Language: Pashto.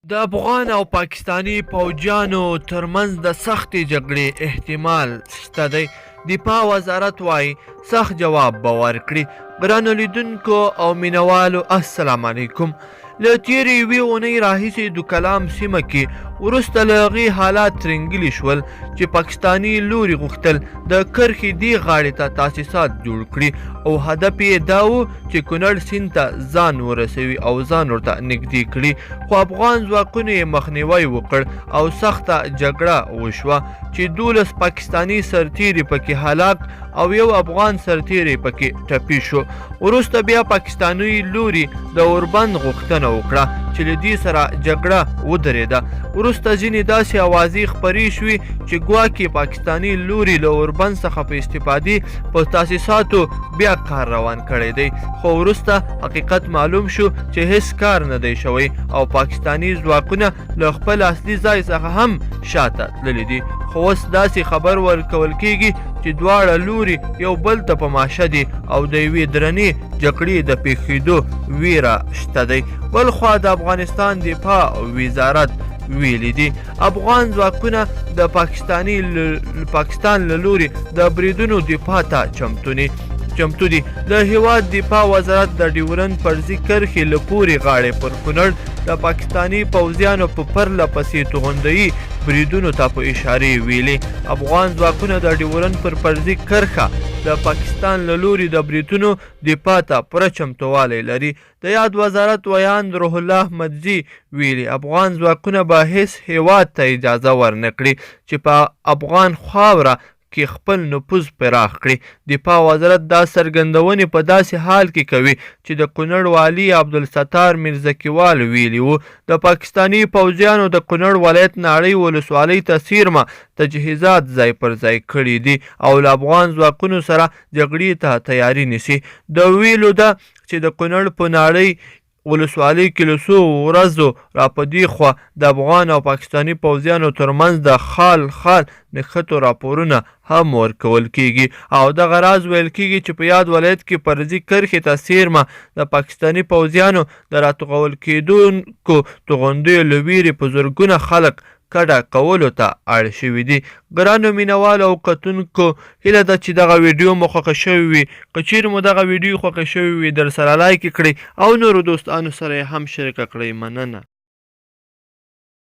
د افغان او پاکستاني پوځیانو ترمنځ د سختې جګړې احتمال شته دی. دفاع وزارت وایي سخت جواب به ورکړي. ګرانو لیدونکو او مینوالو السلام علیکم. له تېرې یوې اونۍ راهیسې د کلام سیمه کې وروسته له هغې حالات ترنګلي شول چې پاکستاني لوري غوښتل د کرښې دې غاړې ته تاسیسات جوړ کړي او هدف یې دا و چې کونړ سیند ته ځان ورسوي او ځان ورته نږدې کړي، خو افغان ځواکونو یې مخنیوی وکړ او سخته جګړه وشوه چې 12 پاکستاني سرتیري پکې هلاک او یو افغان سرتیری پکې ټپي شو. وروسته بیا پاکستاني لوري د اوربند غوښتنه وکړه چې له دې سره جګړه ودرېده. وروسته ځینې داسې اوازې خپرې شوې چې ګواکې پاکستاني لوري له اوربند څخه په استفادې په تاسیساتو بیا کار روان کړی دی، خو وروسته حقیقت معلوم شو چې هیڅ کار نه دی شوی او پاکستاني ځواکونه له خپل اصلي ځای څخه هم شاته تللي دي. خو اوس داسې خبر ورکول کېږي چې دواړه لوري یو بل ته په ماشه دي او د یوې درنې جګړې د پیښېدو ویره شته دی. بل خوا د افغانستان دفاع وزارت ویلي دي افغان ځواکونه د پاکستان له لوري د بریدونو دفاع ته چمتو دي. د هیواد دفاع وزارت د ډیورند فرضي کرښې له پورې غاړې پر کونړ د پاکستاني پوځیانو په پرله پسې توغندیي بریدونو ته په اشارې ویلي. افغان ځواکونه د ډیورند پر فرضي کرښه د پاکستان له لوري د بریدونو دفاع ته پوره چمتووالی لري. د یاد وزارت ویاند روح الله احمدزي ویلي افغان ځواکونه به هیڅ هیواد ته اجازه ورنکړي چې په افغان خاوره کې خپل نفوذ پراخ کړي. دفاع وزارت دا څرګندونې په داسې حال کې کوي چې د کونړ والي عبدالستار میرزکیوال ویلي وو د پاکستاني پوځیانو د کونړ ولایت ناړۍ ولسوالۍ ته څیرمه تجهیزات ځای پر ځای کړي دي او له افغان ځواکونو سره جګړې ته تیاری نیسي. د ویلو ده چې د کونړ په ناړۍ ولسوالۍ کې له څو ورځو را په دې خوا د افغان او پاکستاني پوځیانو ترمنځ د خال نښتو راپورونه هم ورکول کېږي او دغه راز ویل کېږي چې په یاد ولایت کې فرضي کرښې ته څیرمه د پاکستاني پوځیانو د راتوغول کېدونکو توغندیو له ویرې په زرګونه خلک کډه کولو ته اړ شوي دي. ګرانو مینوالو او کتونکو هیله ده چې دغه ویډیو مو خوښه شوې وي. که چیرې مو دغه ویډیو خوښه شوې وي در سره لایک کړئ او نورو دوستانو سره یې هم شریکه کړئ. مننه.